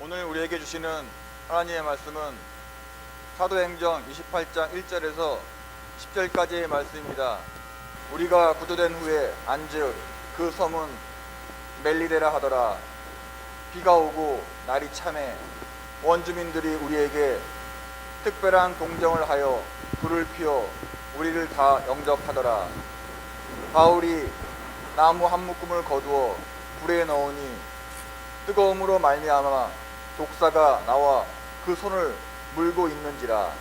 오늘 우리에게 주시는 하나님의 말씀은 사도행전 28장 1절에서 10절까지의 말씀입니다. 우리가 구조된 후에 안즉 그 섬은 멜리데라 하더라. 비가 오고 날이 참해 원주민들이 우리에게 특별한 동정을 하여 불을 피워 우리를 다 영접하더라. 바울이 나무 한 묶음을 거두어 불에 넣으니 뜨거움으로 말미암아 독사가 나와 그 손을 물고 있는지라.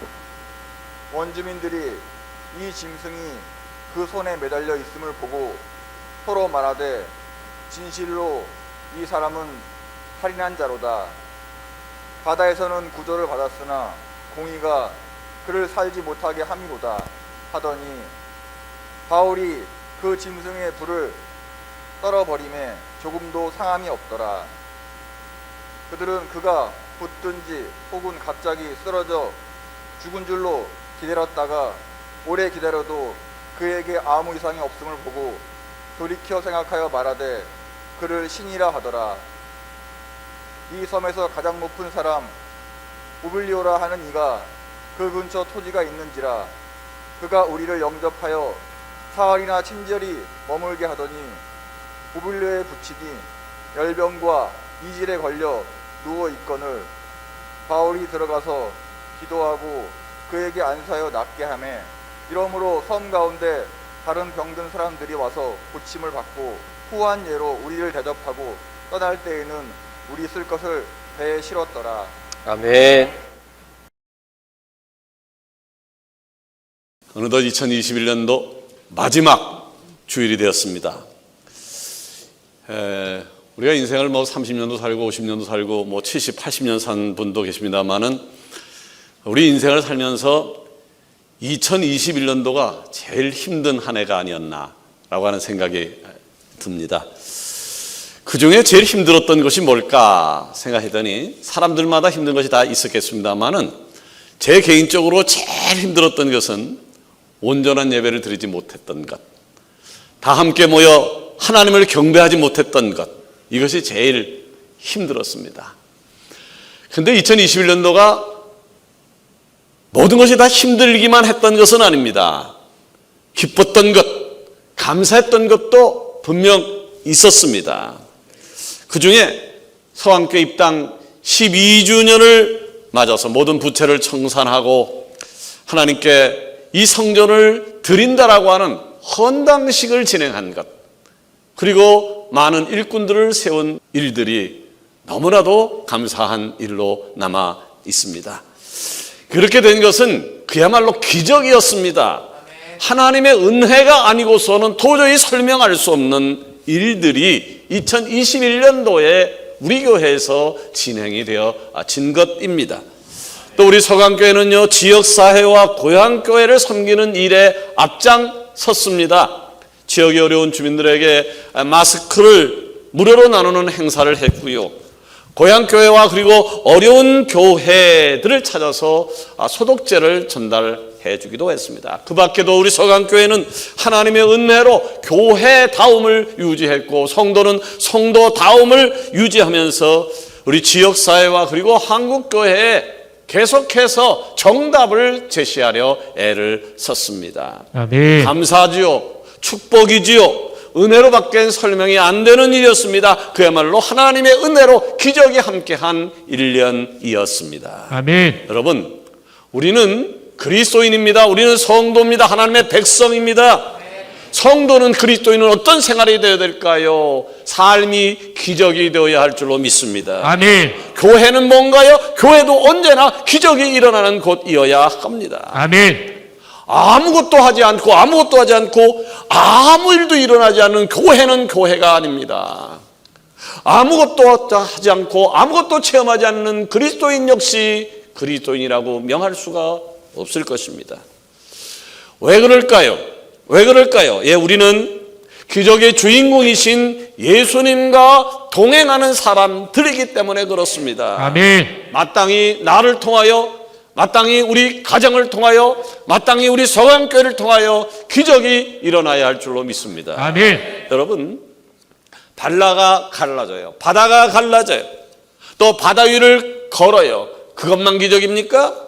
원주민들이 이 짐승이 그 손에 매달려 있음을 보고 서로 말하되 진실로 이 사람은 살인한 자로다. 바다에서는 구조를 받았으나 공의가 그를 살지 못하게 함이로다 하더니 바울이 그 짐승의 불을 떨어버림에 조금도 상함이 없더라. 그들은 그가 붙든지 혹은 갑자기 쓰러져 죽은 줄로 기다렸다가 오래 기다려도 그에게 아무 이상이 없음을 보고 돌이켜 생각하여 말하되 그를 신이라 하더라. 이 섬에서 가장 높은 사람 우블리오라 하는 이가 그 근처 토지가 있는지라. 그가 우리를 영접하여 사흘이나 친절히 머물게 하더니 우블리오에 붙이니 열병과 이질에 걸려 누워 있거늘 바울이 들어가서 기도하고 그에게 안수하여 낫게 하매 이러므로 섬 가운데 다른 병든 사람들이 와서 고침을 받고 후한 예로 우리를 대접하고 떠날 때에는 우리 쓸 것을 배에 실었더라. 아멘. 어느덧 2021년도 마지막 주일이 되었습니다. 우리가 인생을 30년도 살고 50년도 살고 70, 80년 산 분도 계십니다만은 우리 인생을 살면서 2021년도가 제일 힘든 한 해가 아니었나라고 하는 생각이 듭니다. 그 중에 제일 힘들었던 것이 뭘까 생각했더니 사람들마다 힘든 것이 다 있었겠습니다만은 제 개인적으로 제일 힘들었던 것은 온전한 예배를 드리지 못했던 것, 다 함께 모여 하나님을 경배하지 못했던 것, 이것이 제일 힘들었습니다. 근데 2021년도가 모든 것이 다 힘들기만 했던 것은 아닙니다. 기뻤던 것, 감사했던 것도 분명 있었습니다. 그 중에 서강교회 입당 12주년을 맞아서 모든 부채를 청산하고 하나님께 이 성전을 드린다라고 하는 헌당식을 진행한 것, 그리고 많은 일꾼들을 세운 일들이 너무나도 감사한 일로 남아 있습니다. 그렇게 된 것은 그야말로 기적이었습니다. 하나님의 은혜가 아니고서는 도저히 설명할 수 없는 일들이 2021년도에 우리 교회에서 진행이 되어진 것입니다. 또 우리 서강교회는요, 지역사회와 고향교회를 섬기는 일에 앞장섰습니다. 지역의 어려운 주민들에게 마스크를 무료로 나누는 행사를 했고요. 고향교회와 그리고 어려운 교회들을 찾아서 소독제를 전달해 주기도 했습니다. 그 밖에도 우리 서강교회는 하나님의 은혜로 교회다움을 유지했고 성도는 성도다움을 유지하면서 우리 지역사회와 그리고 한국교회에 계속해서 정답을 제시하려 애를 썼습니다. 아멘. 감사하지요. 축복이지요. 은혜로 밖엔 설명이 안 되는 일이었습니다. 그야말로 하나님의 은혜로 기적이 함께한 1년이었습니다. 아멘. 여러분, 우리는 그리스도인입니다. 우리는 성도입니다. 하나님의 백성입니다. 성도는 그리스도인은 어떤 생활이 되어야 될까요? 삶이 기적이 되어야 할 줄로 믿습니다. 아멘. 교회는 뭔가요? 교회도 언제나 기적이 일어나는 곳이어야 합니다. 아멘. 아무것도 하지 않고 아무 일도 일어나지 않는 교회는 교회가 아닙니다. 아무것도 하지 않고 아무것도 체험하지 않는 그리스도인 역시 그리스도인이라고 명할 수가 없을 것입니다. 왜 그럴까요? 예, 우리는 기적의 주인공이신 예수님과 동행하는 사람들이기 때문에 그렇습니다. 아멘. 마땅히 나를 통하여, 마땅히 우리 가정을 통하여, 마땅히 우리 서강교회를 통하여 기적이 일어나야 할 줄로 믿습니다. 아멘. 여러분, 바다가 갈라져요. 또 바다 위를 걸어요. 그것만 기적입니까?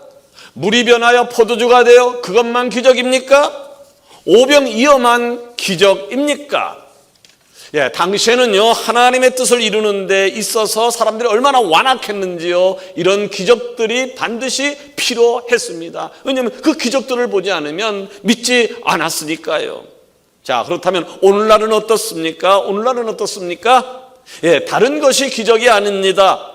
물이 변하여 포도주가 되어 그것만 기적입니까? 오병이어만 기적입니까? 예, 당시에는요, 하나님의 뜻을 이루는 데 있어서 사람들이 얼마나 완악했는지요, 이런 기적들이 반드시 필요했습니다. 왜냐하면 그 기적들을 보지 않으면 믿지 않았으니까요. 자, 그렇다면 오늘날은 어떻습니까? 오늘날은 어떻습니까? 예, 다른 것이 기적이 아닙니다.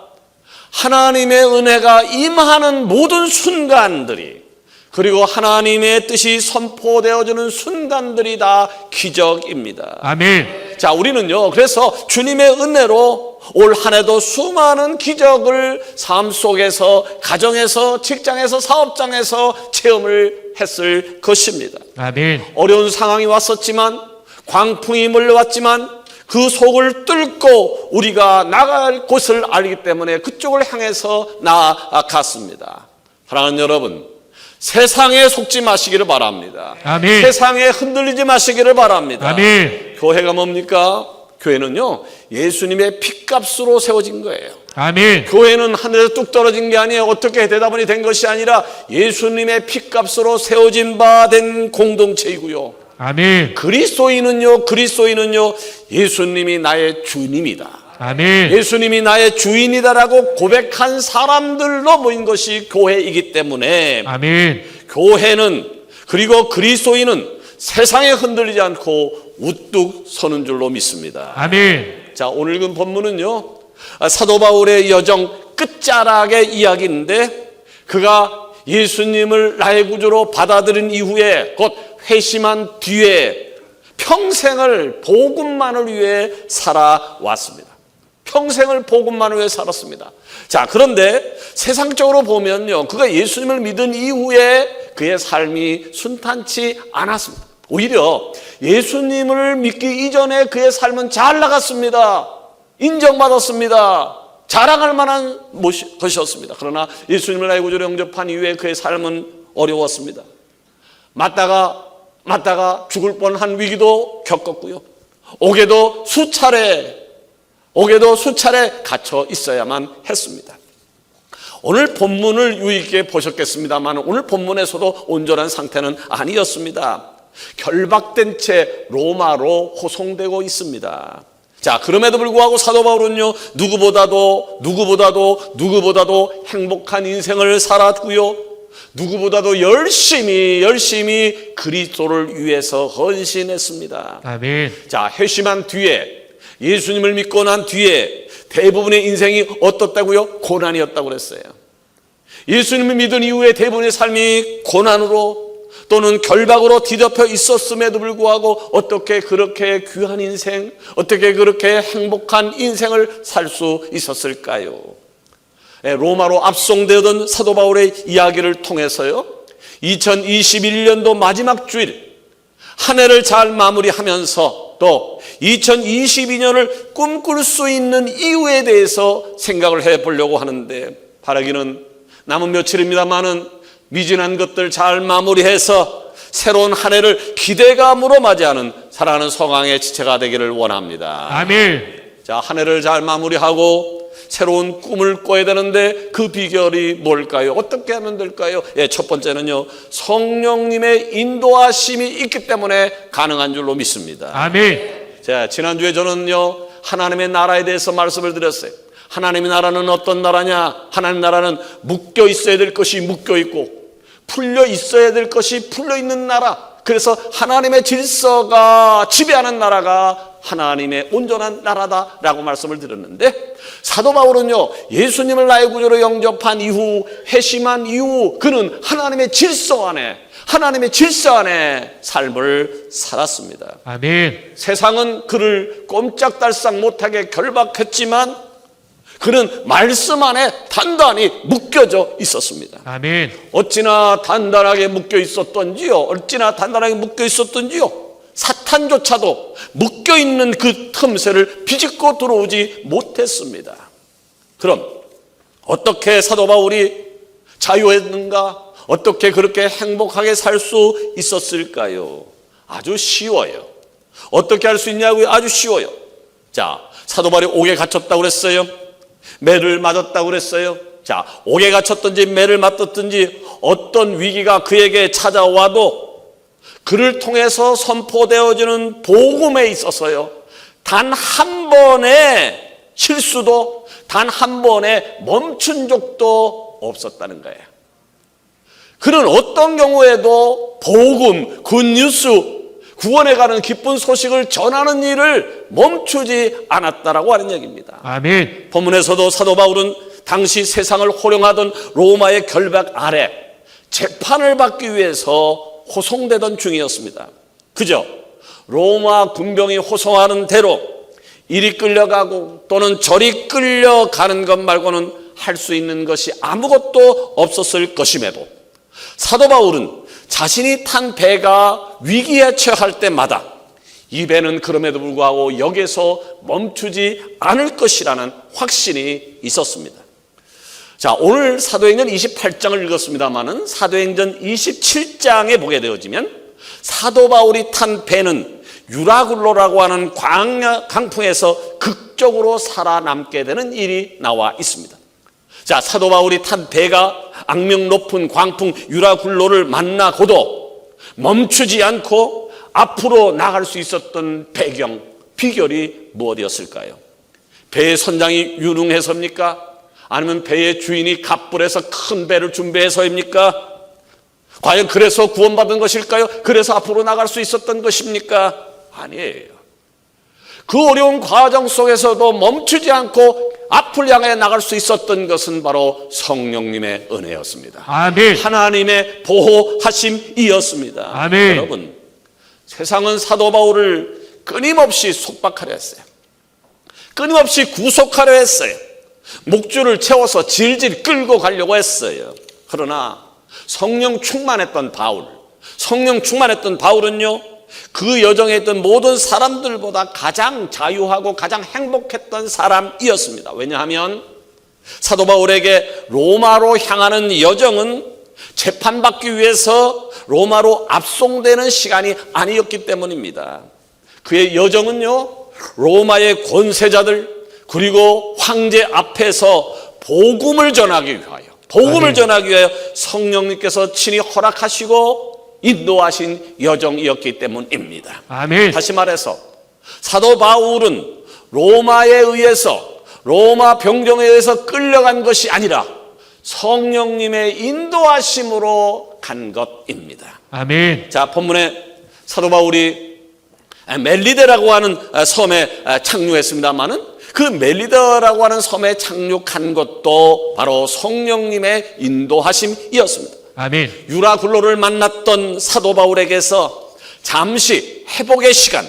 하나님의 은혜가 임하는 모든 순간들이, 그리고 하나님의 뜻이 선포되어지는 순간들이 다 기적입니다. 아멘. 자, 우리는요, 그래서 주님의 은혜로 올 한 해도 수많은 기적을 삶 속에서, 가정에서, 직장에서, 사업장에서 체험을 했을 것입니다. 아멘. 어려운 상황이 왔었지만, 광풍이 몰려왔지만 그 속을 뚫고 우리가 나갈 곳을 알기 때문에 그쪽을 향해서 나아갔습니다. 사랑하는 여러분, 세상에 속지 마시기를 바랍니다. 아멘. 세상에 흔들리지 마시기를 바랍니다. 아멘. 교회가 뭡니까? 교회는요, 예수님의 핏값으로 세워진 거예요. 아멘. 교회는 하늘에서 뚝 떨어진 게 아니에요. 어떻게 대답이 된 것이 아니라 예수님의 핏값으로 세워진 바 된 공동체이고요. 아멘. 그리스도인은요, 예수님이 나의 주님이다, 아멘. 예수님이 나의 주인이다라고 고백한 사람들로 모인 것이 교회이기 때문에 아멘. 교회는, 그리고 그리스도인은 세상에 흔들리지 않고 우뚝 서는 줄로 믿습니다. 아멘. 자, 오늘 읽은 본문은요, 사도 바울의 여정 끝자락의 이야기인데, 그가 예수님을 나의 구주로 받아들인 이후에, 곧 회심한 뒤에 평생을 복음만을 위해 살아왔습니다. 평생을 복음만을 위해 살았습니다. 자, 그런데 세상적으로 보면요, 그가 예수님을 믿은 이후에 그의 삶이 순탄치 않았습니다. 오히려 예수님을 믿기 이전에 그의 삶은 잘 나갔습니다. 인정받았습니다. 자랑할 만한 것이었습니다. 그러나 예수님을 나의 구주로 영접한 이후에 그의 삶은 어려웠습니다. 맞다가 죽을 뻔한 위기도 겪었고요. 옥에도 수차례 갇혀 있어야만 했습니다. 오늘 본문을 유의 있게 보셨겠습니다만 오늘 본문에서도 온전한 상태는 아니었습니다. 결박된 채 로마로 호송되고 있습니다. 자, 그럼에도 불구하고 사도 바울은요, 누구보다도 행복한 인생을 살았고요, 누구보다도 열심히 그리스도를 위해서 헌신했습니다. 아멘. 자, 회심한 뒤에, 예수님을 믿고 난 뒤에 대부분의 인생이 어떻다고요? 고난이었다고 그랬어요. 예수님을 믿은 이후에 대부분의 삶이 고난으로 또는 결박으로 뒤덮여 있었음에도 불구하고 어떻게 그렇게 귀한 인생, 어떻게 그렇게 행복한 인생을 살 수 있었을까요? 로마로 압송되던 사도 바울의 이야기를 통해서요, 2021년도 마지막 주일 한 해를 잘 마무리하면서 또 2022년을 꿈꿀 수 있는 이유에 대해서 생각을 해보려고 하는데, 바라기는 남은 며칠입니다만은 미진한 것들 잘 마무리해서 새로운 한 해를 기대감으로 맞이하는 사랑하는 성황의 지체가 되기를 원합니다. 아멘. 자, 한 해를 잘 마무리하고 새로운 꿈을 꿔야 되는데 그 비결이 뭘까요? 어떻게 하면 될까요? 예, 첫 번째는요, 성령님의 인도하심이 있기 때문에 가능한 줄로 믿습니다. 아멘. 자, 지난주에 저는요, 하나님의 나라에 대해서 말씀을 드렸어요. 하나님의 나라는 어떤 나라냐? 하나님의 나라는 묶여 있어야 될 것이 묶여 있고 풀려 있어야 될 것이 풀려 있는 나라. 그래서 하나님의 질서가 지배하는 나라가 하나님의 온전한 나라다라고 말씀을 드렸는데, 사도 바울은요, 예수님을 나의 구주로 영접한 이후, 회심한 이후 그는 하나님의 질서 안에 삶을 살았습니다. 아멘. 세상은 그를 꼼짝달싹 못하게 결박했지만 그는 말씀 안에 단단히 묶여져 있었습니다. 아멘. 어찌나 단단하게 묶여 있었던지요. 사탄조차도 묶여있는 그 틈새를 비집고 들어오지 못했습니다. 그럼 어떻게 사도 바울이 자유했는가? 어떻게 그렇게 행복하게 살 수 있었을까요? 아주 쉬워요. 어떻게 할 수 있냐고요? 아주 쉬워요. 자, 사도 바울이 옥에 갇혔다고 그랬어요. 매를 맞았다고 그랬어요. 자, 옥에 갇혔든지 매를 맞았든지 어떤 위기가 그에게 찾아와도 그를 통해서 선포되어지는 복음에 있어서요, 단 한 번의 실수도, 단 한 번의 멈춘 적도 없었다는 거예요. 그는 어떤 경우에도 복음, 굿뉴스, 구원에 가는 기쁜 소식을 전하는 일을 멈추지 않았다라고 하는 얘기입니다. 아멘. 본문에서도 사도 바울은 당시 세상을 호령하던 로마의 결박 아래 재판을 받기 위해서 호송되던 중이었습니다. 그저 로마 군병이 호송하는 대로 이리 끌려가고 또는 저리 끌려가는 것 말고는 할 수 있는 것이 아무것도 없었을 것임에도 사도 바울은 자신이 탄 배가 위기에 처할 때마다 이 배는 그럼에도 불구하고 여기서 멈추지 않을 것이라는 확신이 있었습니다. 자, 오늘 사도행전 28장을 읽었습니다마는 사도행전 27장에 보게 되어지면 사도 바울이 탄 배는 유라굴로라고 하는 강풍에서 극적으로 살아남게 되는 일이 나와 있습니다. 자, 사도 바울이 탄 배가 악명 높은 광풍 유라굴로를 만나고도 멈추지 않고 앞으로 나갈 수 있었던 배경, 비결이 무엇이었을까요? 배의 선장이 유능해서입니까? 아니면 배의 주인이 갑불해서 큰 배를 준비해서입니까? 과연 그래서 구원받은 것일까요? 그래서 앞으로 나갈 수 있었던 것입니까? 아니에요. 그 어려운 과정 속에서도 멈추지 않고 앞을 향해 나갈 수 있었던 것은 바로 성령님의 은혜였습니다. 아멘. 하나님의 보호하심이었습니다. 아멘. 여러분, 세상은 사도 바울을 끊임없이 속박하려 했어요. 끊임없이 구속하려 했어요. 목줄을 채워서 질질 끌고 가려고 했어요. 그러나 성령 충만했던 바울은요, 그 여정에 있던 모든 사람들보다 가장 자유하고 가장 행복했던 사람이었습니다. 왜냐하면 사도 바울에게 로마로 향하는 여정은 재판받기 위해서 로마로 압송되는 시간이 아니었기 때문입니다. 그의 여정은요, 로마의 권세자들 그리고 황제 앞에서 복음을 전하기 위하여 성령님께서 친히 허락하시고 인도하신 여정이었기 때문입니다. 아멘. 다시 말해서 사도 바울은 로마 병정에 의해서 끌려간 것이 아니라 성령님의 인도하심으로 간 것입니다. 아멘. 자, 본문에 사도 바울이 멜리데라고 하는 섬에 착륙했습니다마는 그 멜리데라고 하는 섬에 착륙한 것도 바로 성령님의 인도하심이었습니다. 아멘. 유라굴로를 만났던 사도 바울에게서 잠시 회복의 시간,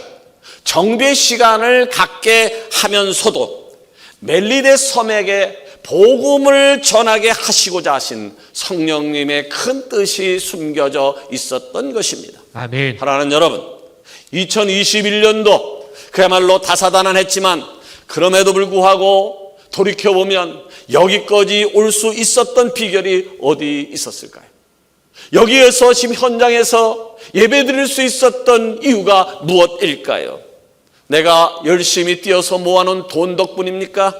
정비의 시간을 갖게 하면서도 멜리데 섬에게 복음을 전하게 하시고자 하신 성령님의 큰 뜻이 숨겨져 있었던 것입니다. 아멘. 사랑하는 여러분, 2021년도 그야말로 다사다난했지만 그럼에도 불구하고 돌이켜보면 여기까지 올 수 있었던 비결이 어디 있었을까요? 여기에서 지금 현장에서 예배드릴 수 있었던 이유가 무엇일까요? 내가 열심히 뛰어서 모아놓은 돈 덕분입니까?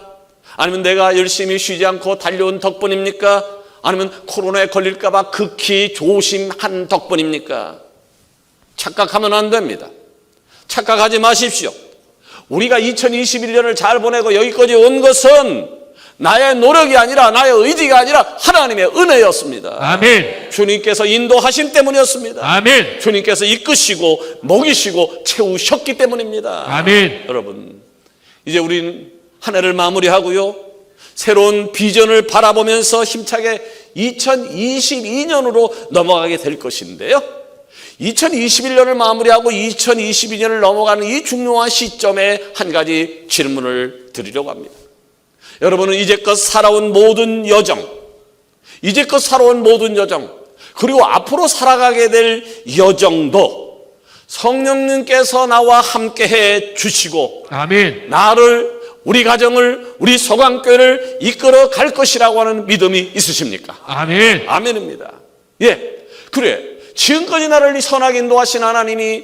아니면 내가 열심히 쉬지 않고 달려온 덕분입니까? 아니면 코로나에 걸릴까 봐 극히 조심한 덕분입니까? 착각하면 안 됩니다. 착각하지 마십시오. 우리가 2021년을 잘 보내고 여기까지 온 것은 나의 노력이 아니라 나의 의지가 아니라 하나님의 은혜였습니다. 아멘. 주님께서 인도하심 때문이었습니다. 아멘. 주님께서 이끄시고 먹이시고 채우셨기 때문입니다. 아멘. 여러분, 이제 우리는 한 해를 마무리하고요, 새로운 비전을 바라보면서 힘차게 2022년으로 넘어가게 될 것인데요, 2021년을 마무리하고 2022년을 넘어가는 이 중요한 시점에 한 가지 질문을 드리려고 합니다. 여러분은 이제껏 살아온 모든 여정, 그리고 앞으로 살아가게 될 여정도 성령님께서 나와 함께해 주시고 아멘. 나를, 우리 가정을, 우리 소강교회를 이끌어 갈 것이라고 하는 믿음이 있으십니까? 아멘. 아멘입니다. 그래, 지금까지 나를 선하게 인도하신 하나님이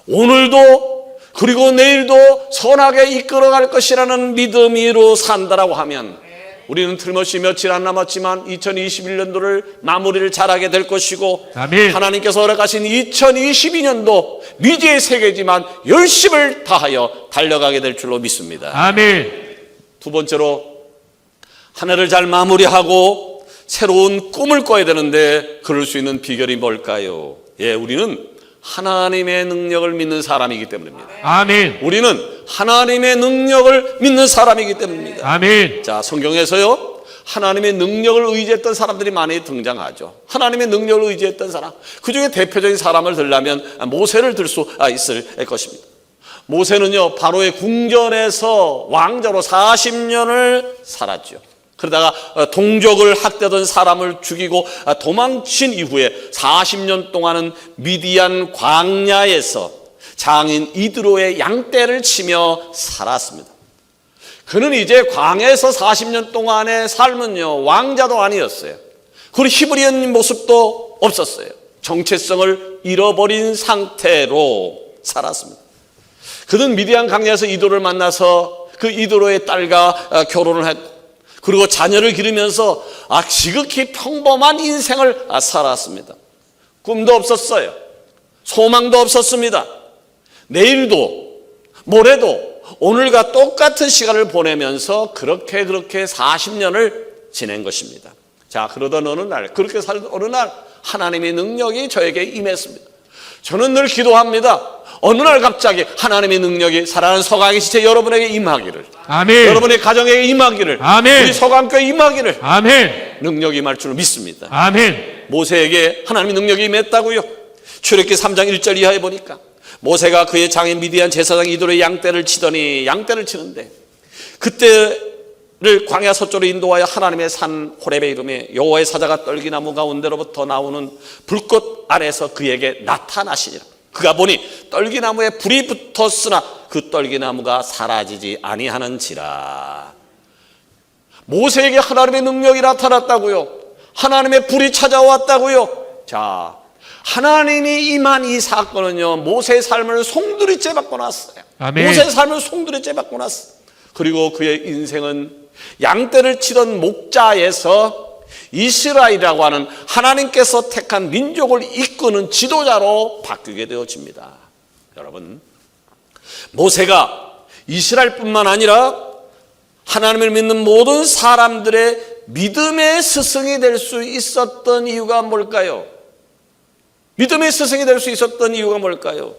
오늘도 그리고 내일도 선하게 이끌어갈 것이라는 믿음으로 산다라고 하면 우리는 틀림없이 며칠 안 남았지만 2021년도를 마무리를 잘하게 될 것이고 아멘. 하나님께서 허락하신 2022년도 미지의 세계지만 열심을 다하여 달려가게 될 줄로 믿습니다. 아멘. 두 번째로 한 해를 잘 마무리하고 새로운 꿈을 꿔야 되는데 그럴 수 있는 비결이 뭘까요? 예, 우리는 하나님의 능력을 믿는 사람이기 때문입니다. 아멘. 우리는 하나님의 능력을 믿는 사람이기 때문입니다. 아멘. 자, 성경에서요, 하나님의 능력을 의지했던 사람들이 많이 등장하죠. 하나님의 능력을 의지했던 사람, 그 중에 대표적인 사람을 들려면 모세를 들 수 있을 것입니다. 모세는요, 바로의 궁전에서 왕자로 40년을 살았죠. 그러다가 동족을 학대하던 사람을 죽이고 도망친 이후에 40년 동안은 미디안 광야에서 장인 이드로의 양떼를 치며 살았습니다. 그는 이제 광야에서 40년 동안의 삶은요, 왕자도 아니었어요. 그리고 히브리인 모습도 없었어요. 정체성을 잃어버린 상태로 살았습니다. 그는 미디안 광야에서 이드로를 만나서 그 이드로의 딸과 결혼을 했고, 그리고 자녀를 기르면서 지극히 평범한 인생을 살았습니다. 꿈도 없었어요. 소망도 없었습니다. 내일도 모레도 오늘과 똑같은 시간을 보내면서 그렇게 40년을 지낸 것입니다. 자, 그러던 어느 날, 그렇게 살던 어느 날 하나님의 능력이 저에게 임했습니다. 저는 늘 기도합니다. 어느 날 갑자기 하나님의 능력이 사랑하는 서강의 지체 여러분에게 임하기를, 아멘. 여러분의 가정에게 임하기를, 아멘. 우리 서강교회 임하기를, 아멘. 능력이 임할 줄 믿습니다. 아멘. 모세에게 하나님의 능력이 임했다고요. 출애굽기 3장 1절 이하에 보니까 모세가 그의 장인 미디안 제사장 이드로의 양떼를 치는데 그때를 광야 서쪽으로 인도하여 하나님의 산 호렙의 이름에 여호와의 사자가 떨기나무 가운데로부터 나오는 불꽃 안에서 그에게 나타나시니라. 그가 보니 떨기나무에 불이 붙었으나 그 떨기나무가 사라지지 아니하는지라. 모세에게 하나님의 능력이 나타났다고요. 하나님의 불이 찾아왔다고요. 자, 하나님이 임한 이 사건은요, 모세의 삶을 송두리째 바꿔놨어요. 아멘. 모세의 삶을 송두리째 바꿔놨어요. 그리고 그의 인생은 양떼를 치던 목자에서 이스라엘이라고 하는 하나님께서 택한 민족을 이끄는 지도자로 바뀌게 되어집니다. 여러분, 모세가 이스라엘뿐만 아니라 하나님을 믿는 모든 사람들의 믿음의 스승이 될 수 있었던 이유가 뭘까요? 믿음의 스승이 될 수 있었던 이유가 뭘까요?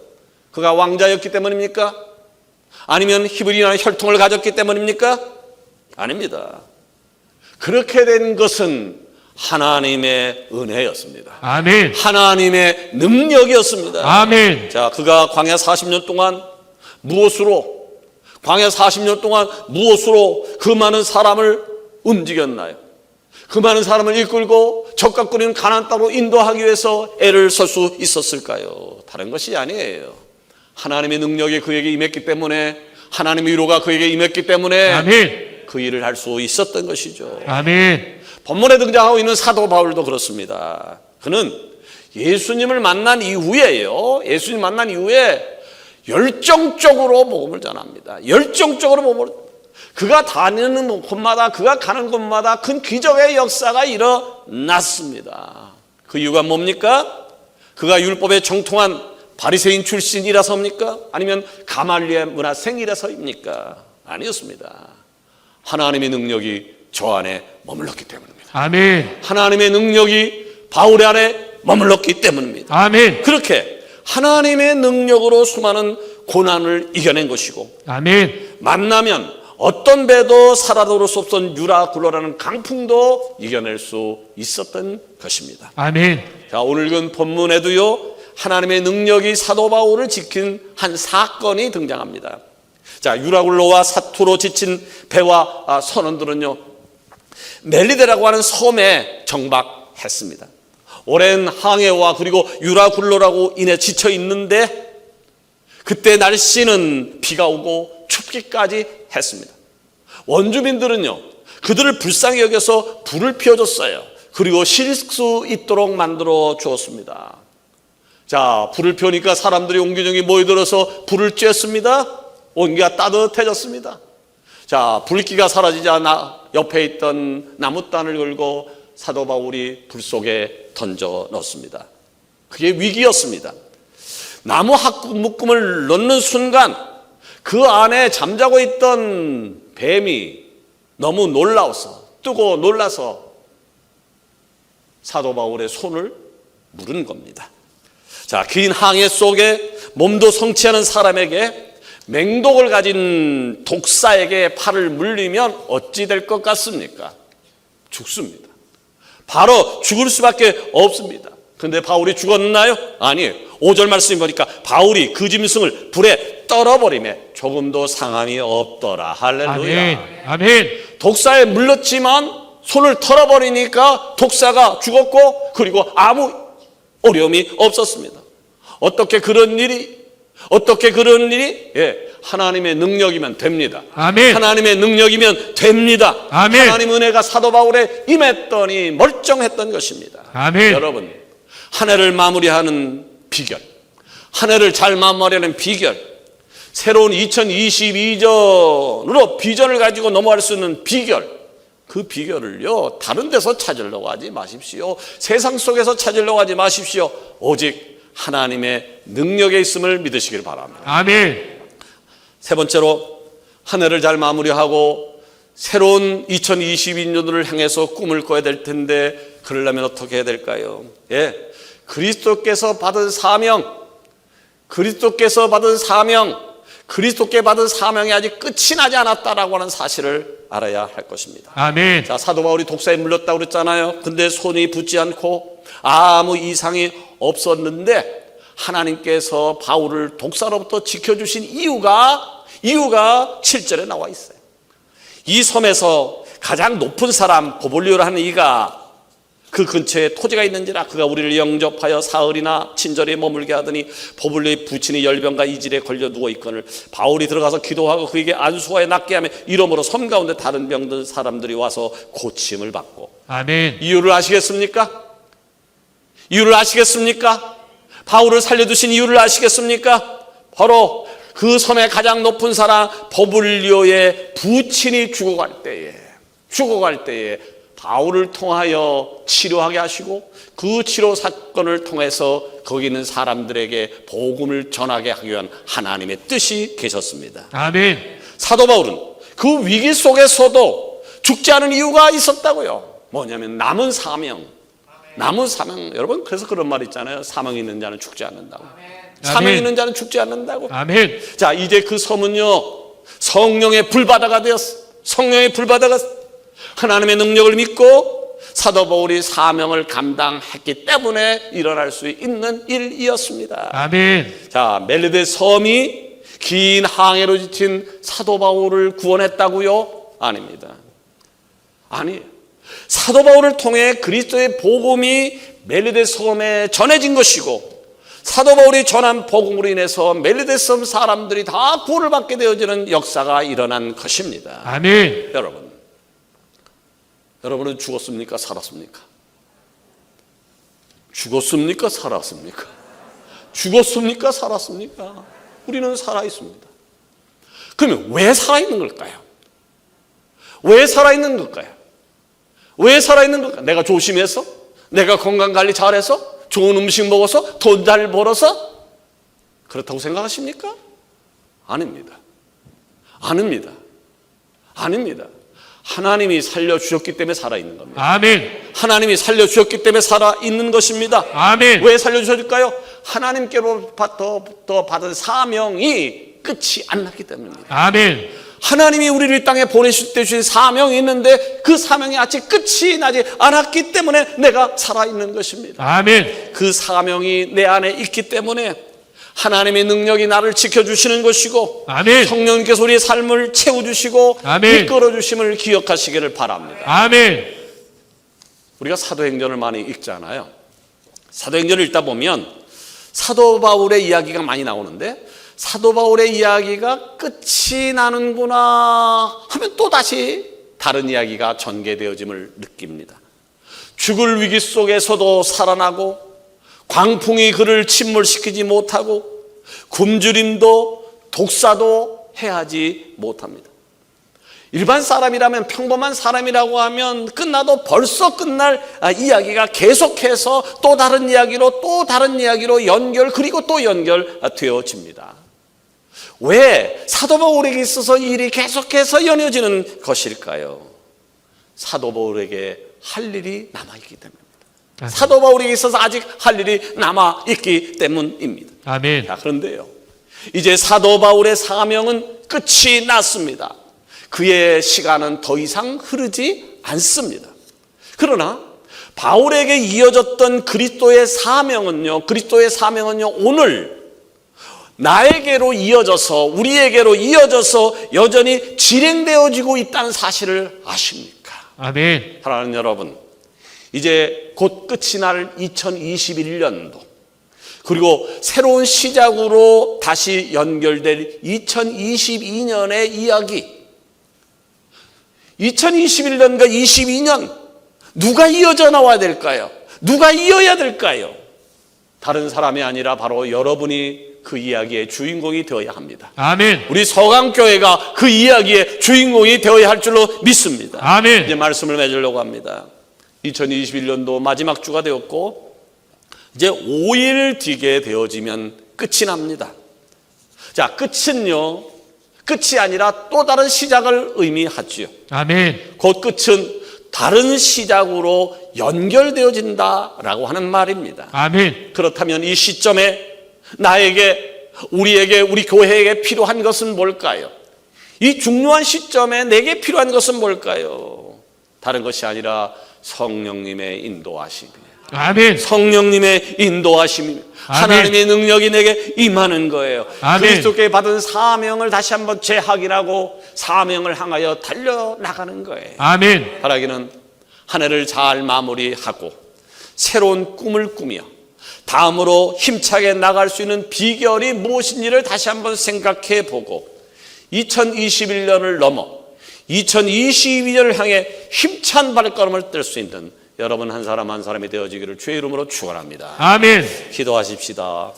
그가 왕자였기 때문입니까? 아니면 히브리라는 혈통을 가졌기 때문입니까? 아닙니다. 그렇게 된 것은 하나님의 은혜였습니다. 아멘. 하나님의 능력이었습니다. 아멘. 자, 그가 광야 40년 동안 무엇으로 그 많은 사람을 움직였나요? 그 많은 사람을 이끌고 적각거리는 가나안 땅으로 인도하기 위해서 애를 쓸 수 있었을까요? 다른 것이 아니에요. 하나님의 능력이 그에게 임했기 때문에, 하나님의 위로가 그에게 임했기 때문에 아멘. 그 일을 할 수 있었던 것이죠. 아멘. 본문에 등장하고 있는 사도 바울도 그렇습니다. 그는 예수님을 만난 이후에요. 예수님 만난 이후에 열정적으로 복음을 전합니다. 열정적으로 복음을. 그가 다니는 곳마다, 그가 가는 곳마다 큰 기적의 역사가 일어났습니다. 그 이유가 뭡니까? 그가 율법에 정통한 바리새인 출신이라서입니까? 아니면 가말리엘 문화생이라서입니까? 아니었습니다. 하나님의 능력이 저 안에 머물렀기 때문입니다. 아멘. 하나님의 능력이 바울의 안에 머물렀기 때문입니다. 아멘. 그렇게 하나님의 능력으로 수많은 고난을 이겨낸 것이고, 아멘. 만나면 어떤 배도 살아돌을 수 없던 유라굴로라는 강풍도 이겨낼 수 있었던 것입니다. 아멘. 자, 오늘 읽은 본문에도요, 하나님의 능력이 사도 바울을 지킨 한 사건이 등장합니다. 자, 유라굴로와 사투로 지친 배와 선원들은요, 멜리데라고 하는 섬에 정박했습니다. 오랜 항해와 그리고 유라굴로라고 인해 지쳐 있는데 그때 날씨는 비가 오고 춥기까지 했습니다. 원주민들은요, 그들을 불쌍히 여겨서 불을 피워줬어요. 그리고 쉴 수 있도록 만들어 주었습니다. 자, 불을 펴니까 사람들이 옹기종기 모여들어서 불을 쬐었습니다. 온기가 따뜻해졌습니다. 자, 불기가 사라지자 옆에 있던 나무단을 걸고 사도 바울이 불 속에 던져 넣습니다. 그게 위기였습니다. 나무 묶음을 넣는 순간 그 안에 잠자고 있던 뱀이 너무 뜨고 놀라서 사도 바울의 손을 물은 겁니다. 자, 긴 항해 속에 몸도 성취하는 사람에게 맹독을 가진 독사에게 팔을 물리면 어찌 될 것 같습니까? 죽습니다. 바로 죽을 수밖에 없습니다. 근데 바울이 죽었나요? 아니에요. 5절 말씀을 보니까 바울이 그 짐승을 불에 떨어버리매 조금도 상함이 없더라. 할렐루야. 아멘. 아멘. 독사에 물렸지만 손을 털어버리니까 독사가 죽었고 그리고 아무 어려움이 없었습니다. 어떻게 그런 일이? 예, 하나님의 능력이면 됩니다. 아멘. 하나님의 능력이면 됩니다. 아멘. 하나님 은혜가 사도 바울에 임했더니 멀쩡했던 것입니다. 아멘. 여러분, 한 해를 마무리하는 비결, 한 해를 잘 마무리하는 비결, 새로운 2022년으로 비전을 가지고 넘어갈 수 있는 비결, 그 비결을요 다른 데서 찾으려고 하지 마십시오. 세상 속에서 찾으려고 하지 마십시오. 오직 하나님의 능력에 있음을 믿으시길 바랍니다. 아멘. 세 번째로 한 해를 잘 마무리하고 새로운 2022년도를 향해서 꿈을 꿔야 될 텐데 그러려면 어떻게 해야 될까요? 예, 그리스도께서 받은 사명, 그리스도께 받은 사명이 아직 끝이 나지 않았다라고 하는 사실을 알아야 할 것입니다. 아멘. 자, 사도 바울이 독사에 물렸다고 그랬잖아요. 근데 손이 붙지 않고 아무 이상이 없었는데 하나님께서 바울을 독사로부터 지켜주신 이유가 7절에 나와 있어요. 이 섬에서 가장 높은 사람 고블리오라는 이가 그 근처에 토지가 있는지라 그가 우리를 영접하여 사흘이나 친절히 머물게 하더니 보블리오의 부친이 열병과 이질에 걸려 누워 있거늘 바울이 들어가서 기도하고 그에게 안수하여 낫게 하며 이러므로 섬 가운데 다른 병든 사람들이 와서 고침을 받고. 아멘. 이유를 아시겠습니까? 바울을 살려두신 이유를 아시겠습니까? 바로 그 섬의 가장 높은 사람 보블리오의 부친이 죽어갈 때에 바울을 통하여 치료하게 하시고 그 치료 사건을 통해서 거기 있는 사람들에게 복음을 전하게 하기 위한 하나님의 뜻이 계셨습니다. 아멘. 사도 바울은 그 위기 속에서도 죽지 않은 이유가 있었다고요. 뭐냐면 남은 사명. 여러분, 그래서 그런 말 있잖아요. 사명이 있는 자는 죽지 않는다고. 사명이 있는 자는 죽지 않는다고. 아멘. 자, 이제 그 섬은요 성령의 불바다가 되었어. 하나님의 능력을 믿고 사도 바울이 사명을 감당했기 때문에 일어날 수 있는 일이었습니다. 아멘. 자, 멜리데 섬이 긴 항해로 지친 사도 바울을 구원했다고요? 아닙니다. 아니에요. 사도 바울을 통해 그리스도의 복음이 멜리데 섬에 전해진 것이고 사도 바울이 전한 복음으로 인해서 멜리데 섬 사람들이 다 구원을 받게 되어지는 역사가 일어난 것입니다. 아멘. 여러분은 죽었습니까? 살았습니까? 죽었습니까? 살았습니까? 우리는 살아있습니다. 그러면 왜 살아있는 걸까요? 내가 조심해서? 내가 건강관리 잘해서? 좋은 음식 먹어서? 돈 잘 벌어서? 그렇다고 생각하십니까? 아닙니다. 하나님이 살려주셨기 때문에 살아있는 겁니다. 아멘. 하나님이 살려주셨기 때문에 살아있는 것입니다. 아멘. 왜 살려주셨을까요? 하나님께로부터 받은 사명이 끝이 안 났기 때문입니다. 아멘. 하나님이 우리를 이 땅에 보내실 때 주신 사명이 있는데 그 사명이 아직 끝이 나지 않았기 때문에 내가 살아있는 것입니다. 아멘. 그 사명이 내 안에 있기 때문에 하나님의 능력이 나를 지켜주시는 것이고 아멘. 성령님께서 우리의 삶을 채워주시고 아멘. 이끌어주심을 기억하시기를 바랍니다. 아멘. 우리가 사도행전을 많이 읽잖아요. 사도행전을 읽다 보면 사도 바울의 이야기가 많이 나오는데 사도 바울의 이야기가 끝이 나는구나 하면 또다시 다른 이야기가 전개되어짐을 느낍니다. 죽을 위기 속에서도 살아나고 광풍이 그를 침몰시키지 못하고 굶주림도 독사도 해하지 못합니다. 일반 사람이라면, 평범한 사람이라고 하면 끝나도 벌써 끝날 이야기가 계속해서 또 다른 이야기로 또 다른 이야기로 연결, 그리고 또 연결되어집니다. 왜 사도 바울에게 있어서 이 일이 계속해서 연이어지는 것일까요? 사도 바울에게 할 일이 남아있기 때문입니다. 사도 바울에게 있어서 아직 할 일이 남아있기 때문입니다. 아멘. 자, 그런데요, 이제 사도 바울의 사명은 끝이 났습니다. 그의 시간은 더 이상 흐르지 않습니다. 그러나 바울에게 이어졌던 그리스도의 사명은요, 오늘 나에게로 이어져서, 우리에게로 이어져서 여전히 진행되어지고 있다는 사실을 아십니까? 아멘. 사랑하는 여러분, 이제 곧 끝이 날 2021년도, 그리고 새로운 시작으로 다시 연결될 2022년의 이야기, 2021년과 22년 누가 이어져 나와야 될까요? 누가 이어야 될까요? 다른 사람이 아니라 바로 여러분이 그 이야기의 주인공이 되어야 합니다. 아멘. 우리 서강교회가 그 이야기의 주인공이 되어야 할 줄로 믿습니다. 아멘. 이제 말씀을 맺으려고 합니다. 2021년도 마지막 주가 되었고 이제 5일 뒤게 되어지면 끝이 납니다. 자, 끝은요, 끝이 아니라 또 다른 시작을 의미하지요. 아멘. 곧 끝은 다른 시작으로 연결되어진다라고 하는 말입니다. 아멘. 그렇다면 이 시점에 나에게, 우리에게, 우리 교회에게 필요한 것은 뭘까요? 이 중요한 시점에 내게 필요한 것은 뭘까요? 다른 것이 아니라 성령님의 인도하심이에요. 아멘. 성령님의 인도하심입니다. 하나님의 능력이 내게 임하는 거예요. 아멘. 그리스도께 받은 사명을 다시 한번 재확인하고 사명을 향하여 달려나가는 거예요. 아멘. 바라기는 한 해를 잘 마무리하고 새로운 꿈을 꾸며 다음으로 힘차게 나갈 수 있는 비결이 무엇인지를 다시 한번 생각해 보고 2021년을 넘어 2022년을 향해 힘찬 발걸음을 뗄 수 있는 여러분 한 사람 한 사람이 되어지기를 주의 이름으로 축원합니다. 아멘. 기도하십시다.